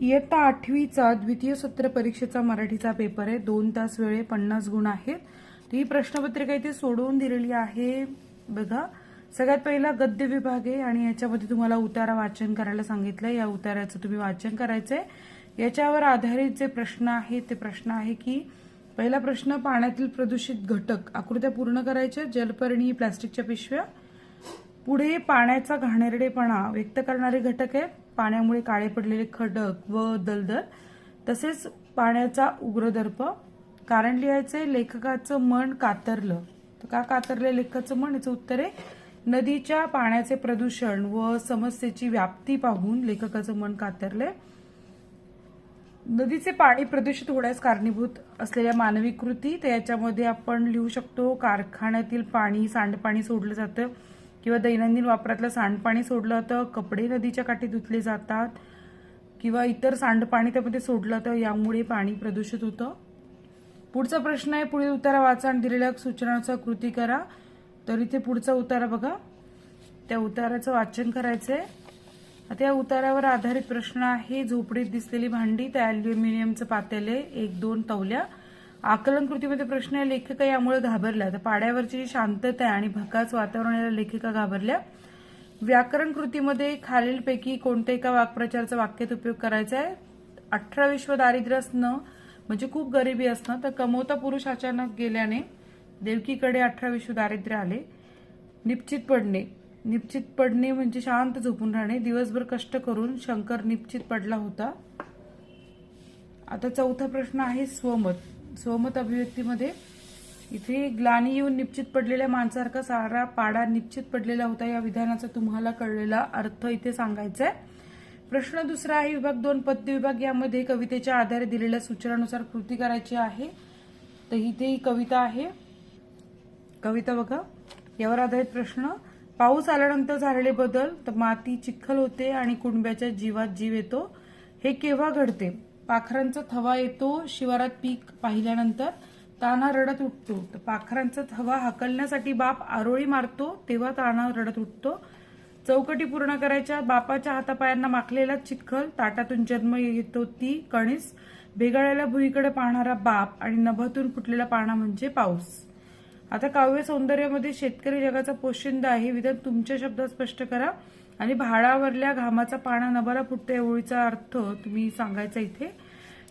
इयत्ता 8वीचा द्वितीय सत्र परीक्षेचा मराठीचा पेपर आहे। 2 तास वेळ आहे, 50 गुण आहेत। तर ही प्रश्नपत्रिका इथे सोडवून दिलेली आहे बघा। सगळ्यात पहिला गद्य विभाग आहे आणि याच्यामध्ये तुम्हाला उतारा वाचन करायला सांगितलंय। या उताराचं तुम्ही वाचन करायचंय। याच्यावर आधारित जे प्रश्न आहेत ते प्रश्न आहे की पहिला प्रश्न, पाण्यातील प्रदूषित घटक आकृत्या पूर्ण करायच्या। जलपर्णी, प्लास्टिकच्या पिशव्या। पुढे पाण्याचा घाणेरडेपणा व्यक्त करणारे घटक आहेत। पाण्यामुळे काळे पडलेले खडक व दलदल, तसेच पाण्याचा उग्रदर्प। कारण लिहायचंय, लेखकाचं मन कातरलं। तर का कातरलं लेखकाचं मन? याचं उत्तर आहे नदीच्या पाण्याचे प्रदूषण व समस्येची व्याप्ती पाहून लेखकाचं मन कातरलंय। नदीचे पाणी प्रदूषित होण्यास कारणीभूत असलेल्या मानवी कृती, तर याच्यामध्ये आपण लिहू शकतो कारखान्यातील पाणी, सांडपाणी सोडलं जातं किंवा दैनंदिन वापरातलं सांडपाणी सोडलं जातं, कपडे नदीच्या काठी धुतले जातात किंवा इतर सांडपाणी त्यामध्ये सोडलं जातं, यामुळे पाणी प्रदूषित होतं। पुढचा प्रश्न आहे, पुढील उतारा वाचा आणि दिलेल्या सूचनांनुसार कृती करा। तर इथे पुढचा उतारा बघा, त्या उताराचं वाचन करायचंय। आता या उतारावर आधारित प्रश्न आहे, झोपडीत दिसलेली भांडी, त्या अल्युमिनियमचं पातेले, 1-2 तवल्या। आकलन कृतीमध्ये प्रश्न आहे, लेखिका यामुळे घाबरल्या। तर पाड्यावरची जी शांतता आहे आणि भकास वातावरण याला लेखिका घाबरल्या। व्याकरण कृतीमध्ये खालीलपैकी कोणत्या एका वाक्प्रचाराचा वाक्यात उपयोग करायचा आहे? 18 विश्व दारिद्र्य असणं म्हणजे खूप गरिबी असणं। तर कमवता पुरुष अचानक गेल्याने देवकीकडे 18 विश्व दारिद्र्य आले। निश्चित पडणे, निश्चित पडणे म्हणजे शांत झोपून राहणे। दिवसभर कष्ट करून शंकर निश्चित पडला होता। आता चौथा प्रश्न आहे स्वमत। स्वमत अभिव्यक्तीमध्ये इथे ग्लानी येऊन निश्चित पडलेल्या माणसासारखा सारा पाडा निश्चित पडलेला होता, या विधानाचा तुम्हाला कळलेला अर्थ इथे सांगायचा आहे। प्रश्न दुसरा आहे, विभाग 2 पद्य विभाग, यामध्ये कवितेच्या आधारे दिलेल्या सूचनानुसार कृती करायची आहे। तर इथे ही कविता आहे, कविता बघा। यावर आधारित प्रश्न, पाऊस आल्यानंतर झालेले बदल, तर माती चिखल होते आणि कुणब्याच्या जीवात जीव येतो। हे केव्हा घडते? पाखरांचा थवा येतो शिवारात पीक पाहिल्यानंतर, तान्हा रडत उठतो। तर पाखरांचा थवा हाकलण्यासाठी बाप आरोळी मारतो, तेव्हा तान्हा रडत उठतो। चौकटी पूर्ण करायच्या, बापाच्या हातापायांना माखलेला चिखल, ताटातून जन्म येतो ती कणीस, भेगाळलेल्या भुईकडे पाहणारा बाप आणि नभातून फुटलेला पाना म्हणजे पाऊस। आता काव्य सौंदर्यामध्ये शेतकरी जगाचा पोशिंदा आहे, विधान तुमच्या शब्दात स्पष्ट करा आणि भाडावरल्या घामाचा पाना नभाला फुटतो, या ओळीचा अर्थ तुम्ही सांगायचा इथे।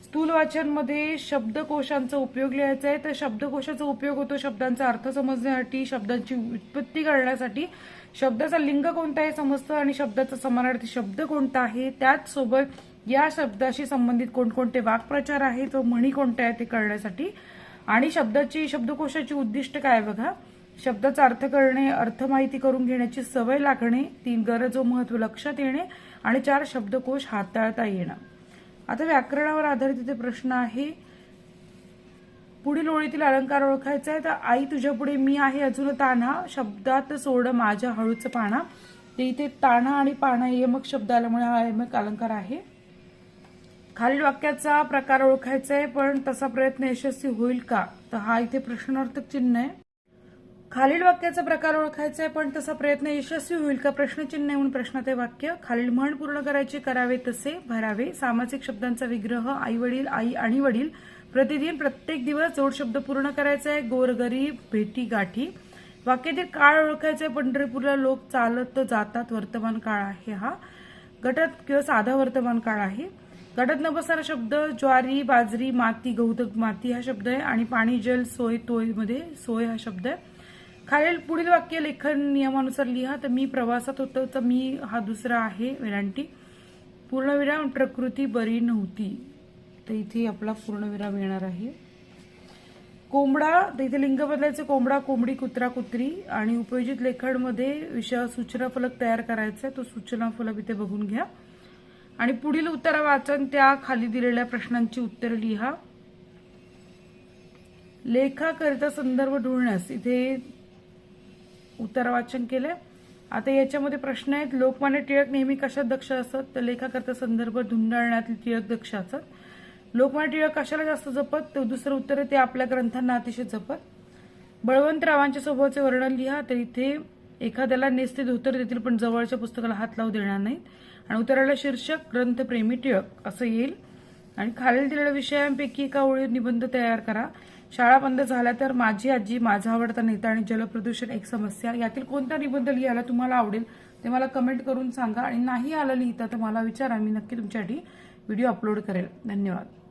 स्थूल वाचन मध्ये शब्दकोशांचा उपयोग लिहायचा आहे। तर शब्दकोशाचा उपयोग होतो शब्दांचा अर्थ समजण्यासाठी, शब्दांची व्युत्पत्ती करण्यासाठी, शब्दाचा लिंग कोणता आहे समजतं आणि शब्दाचा समानार्थी शब्द कोणता आहे, त्याच सोबत या शब्दाशी संबंधित कोणकोणते वाक्प्रचार आहेत व म्हणी कोणत्या आहेत ते कळण्यासाठी, आणि शब्दकोशाची उद्दिष्ट काय बघा, शब्दाचा अर्थ करणे, अर्थ माहिती करून घेण्याची सवय लागणे, 3 गरज व महत्व लक्षात येणे आणि 4 शब्दकोश हाताळता येणं। आता व्याकरणावर आधारित इथे प्रश्न आहे, पुढील ओळीतील अलंकार ओळखायचा आहे। तर आई तुझ्या पुढे मी आहे अजून तान्हा, शब्दात सोड माझ्या हळूच पाना। ते इथे तान्हा आणि पाना यमक शब्द आल्यामुळे हा यमक अलंकार आहे। खालील वाक्याचा प्रकार ओळखायचा आहे, पण तसा प्रयत्न यशस्वी होईल का? तर हा इथे प्रश्नार्थक चिन्ह आहे। खालील वाक्याचा प्रकार ओळखायचा आहे, पण तसा प्रयत्न यशस्वी होईल का? प्रश्नचिन्ह आहे म्हणून प्रश्नात आहे वाक्य। खालील म्हण पूर्ण करायचे, करावे तसे भरावे। सामासिक शब्दांचा विग्रह, आई वडील, आई आणि वडील। प्रतिदिन, प्रत्येक दिवस। जोड शब्द पूर्ण करायचा आहे, गोरगरीब, भेटी गाठी। वाक्यातील काळ ओळखायचा आहे, पंढरपूरला लोक चालत जातात, वर्तमान काळ आहे हा। गटात किंवा साधा वर्तमान काळ आहे। गटात न बसणारा शब्द ज्वारी, बाजरी, माती, गौतक माती हा शब्द आहे आणि पाणी, जल, सोय, तोय मध्ये सोय हा शब्द आहे। खालील पुढील वाक्य लेखन नियमानुसार लिहा। तर मी प्रवासात होतो, तर मी हा दुसरा आहे वेलांटी। पूर्णविराम, प्रकृती बरी नव्हती, तर इथे आपला पूर्णविराम येणार आहे। कोंबडा, तर इथे लिंग बदलायचं, कोंबडा, कोंबडी, कुत्रा, कुत्री। आणि उपयोजित लेखनमध्ये विषय सूचना फलक तयार करायचा आहे, तो सूचना फलक इथे बघून घ्या आणि पुढील उत्तर वाचन त्या खाली दिलेल्या प्रश्नांची उत्तरे लिहा। लेखाकरिता संदर्भ ढूंढण्यास इथे उत्तर वाचन केलंय। आता याच्यामध्ये प्रश्न आहेत, लोकमान्य टिळक नेहमी कशात दक्ष असत? तर लेखाकरिता संदर्भ ढूंढण्यातील टिळक दक्ष असत। लोकमान्य टिळक कशाला जास्त जपत? तर दुसरं उत्तर आहे, ते आपल्या ग्रंथांना अतिशय जपत। बळवंतरावांच्या स्वभावाचे वर्णन लिहा। तर इथे एखाद्याला नेसते धोतर देतील पण जवळच्या पुस्तकाला हात लावू देणार नाहीत आणि उत्तराला शीर्षक ग्रंथप्रेमी टिळक असं येईल आणि खालील दिलेल्या विषयांपैकी एका ओळीवर निबंध तयार करा. शाळा बंद झाल्या तर माझी आजी, माझा आवडता नेता आणि जलप्रदूषण एक समस्या, यातील कोणता निबंध लिहायला तुम्हाला आवडेल ते मला कमेंट करून सांगा आणि नाही आलं लिहिता तर मला विचारा, मी नक्की तुमच्यासाठी व्हिडिओ अपलोड करेल. धन्यवाद.